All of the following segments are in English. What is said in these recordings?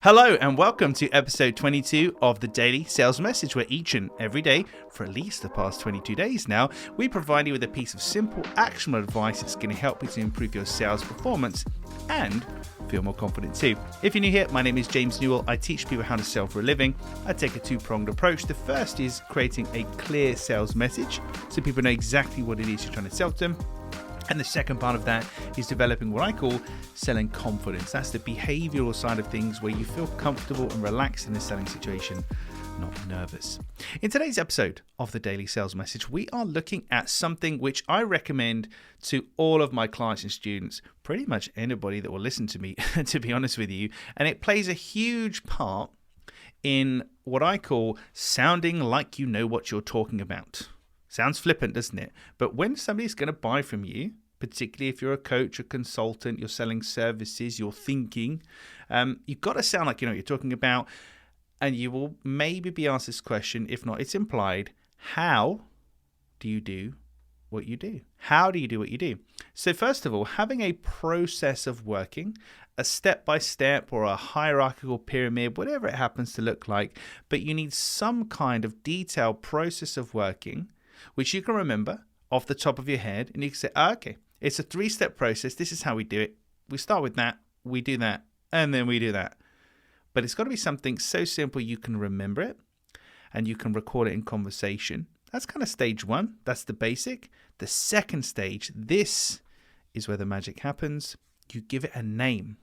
Hello and welcome to episode 22 of the Daily Sales Message, where each and every day, for at least the past 22 days now, we provide you with a piece of simple, actionable advice that's going to help you to improve your sales performance and feel more confident too. If you're new here, my name is James Newell. I teach people how to sell for a living. I take a two-pronged approach. The first is creating a clear sales message so people know exactly what it is you're trying to sell to them. And the second part of that is developing what I call selling confidence. That's the behavioural side of things where you feel comfortable and relaxed in the selling situation, not nervous. In today's episode of the Daily Sales Message, we are looking at something which I recommend to all of my clients and students, pretty much anybody that will listen to me, to be honest with you. And it plays a huge part in what I call sounding like you know what you're talking about. Sounds flippant, doesn't it? But when somebody's going to buy from you, particularly if you're a coach, a consultant, you're selling services, you're thinking, you've got to sound like you know what you're talking about. And you will maybe be asked this question, if not, it's implied, how do you do what you do? How do you do what you do? So first of all, having a process of working, a step-by-step or a hierarchical pyramid, whatever it happens to look like, but you need some kind of detailed process of working which you can remember off the top of your head, and you can say, okay, it's a 3-step process. This is how we do it. We start with that, we do that, and then we do that. But it's got to be something so simple you can remember it, and you can record it in conversation. That's kind of stage 1. That's the basic. The second stage, this is where the magic happens. You give it a name.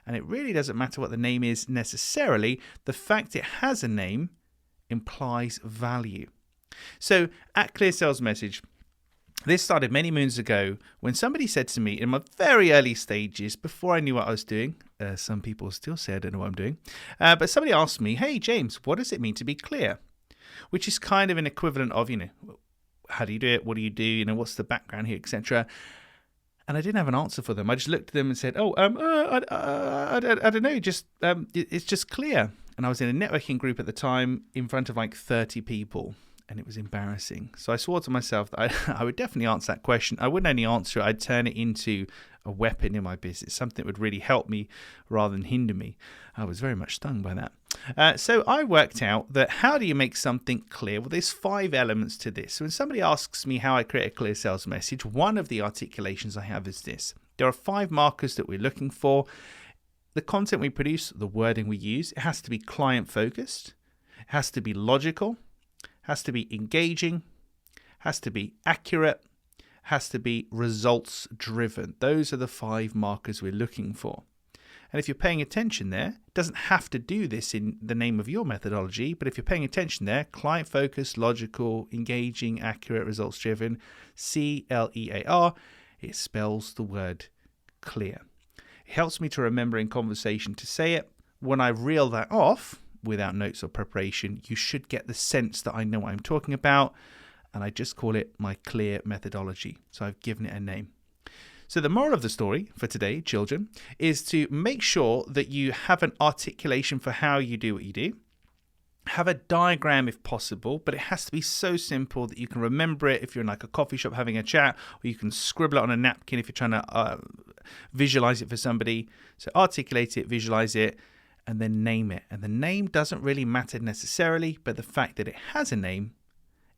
And it really doesn't matter what the name is necessarily. The fact it has a name implies value. So at Clear Sales Message, this started many moons ago when somebody said to me in my very early stages, before I knew what I was doing, some people still say I don't know what I'm doing, but somebody asked me, hey James, what does it mean to be clear? Which is kind of an equivalent of, how do you do it? What do you do? What's the background here, etc. And I didn't have an answer for them. I just looked at them and said, I don't know, it's just clear. And I was in a networking group at the time in front of like 30 people. And it was embarrassing. So I swore to myself that I would definitely answer that question. I wouldn't only answer it, I'd turn it into a weapon in my business, something that would really help me rather than hinder me. I was very much stung by that. So I worked out that how do you make something clear? Well, there's 5 elements to this. So when somebody asks me how I create a clear sales message, one of the articulations I have is this. There are 5 markers that we're looking for. The content we produce, the wording we use, it has to be client focused. It has to be logical. Has to be engaging, has to be accurate, has to be results driven. Those are the 5 markers we're looking for. And if you're paying attention there, it doesn't have to do this in the name of your methodology, but if you're paying attention there, client focused, logical, engaging, accurate, results driven, CLEAR, it spells the word clear. It helps me to remember in conversation to say it. When I reel that off, without notes or preparation, you should get the sense that I know what I'm talking about, and I just call it my clear methodology. So I've given it a name. So the moral of the story for today, children, is to make sure that you have an articulation for how you do what you do. Have a diagram if possible, but it has to be so simple that you can remember it if you're in like a coffee shop having a chat, or you can scribble it on a napkin if you're trying to visualize it for somebody. So articulate it, visualize it, and then name it. And the name doesn't really matter necessarily, but the fact that it has a name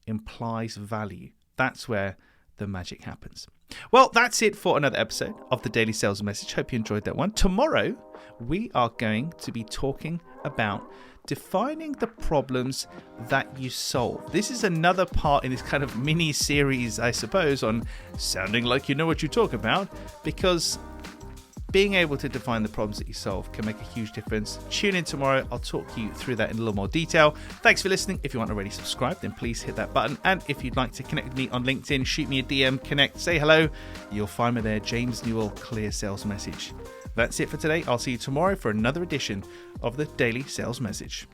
implies value. That's where the magic happens. Well, that's it for another episode of the Daily Sales Message. Hope you enjoyed that one. Tomorrow, we are going to be talking about defining the problems that you solve. This is another part in this kind of mini series, I suppose, on sounding like you know what you talk about, because being able to define the problems that you solve can make a huge difference. Tune in tomorrow. I'll talk you through that in a little more detail. Thanks for listening. If you aren't already subscribed, then please hit that button. And if you'd like to connect with me on LinkedIn, shoot me a DM, connect, say hello. You'll find me there, James Newell, Clear Sales Message. That's it for today. I'll see you tomorrow for another edition of the Daily Sales Message.